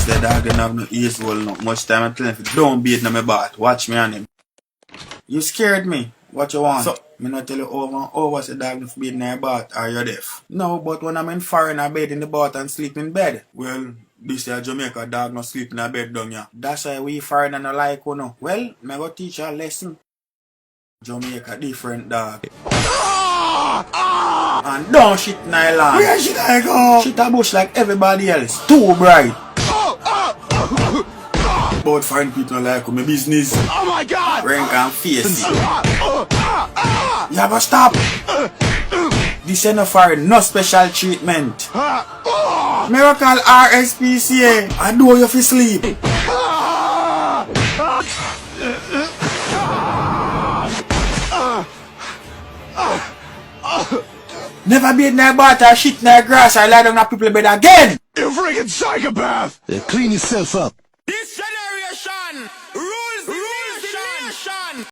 the dog don't have no ears well not much time. I'm telling you, don't beat no my bat. Watch me on him. You scared me. What you want? So, me not tell you over and over say dog not beat in your bat or you're deaf. No, but when I'm in foreign I bed in the bat and sleep in bed. Well, this is Jamaica dog not sleep in a bed down here. That's why we foreign and I like you know. Well, me go teach you a lesson. Jamaica different dog. And don't shit in the land. Where should I go? Shit a bush like everybody else. Too bright. But foreign people like my business. Oh my God! Rank and face. You have to stop. This ain't no foreign, no special treatment. Miracle RSPCA. I do you for sleep. Never be in that bat or shit in that grass or lie down on people's bed again. You freaking psychopath! Clean yourself up.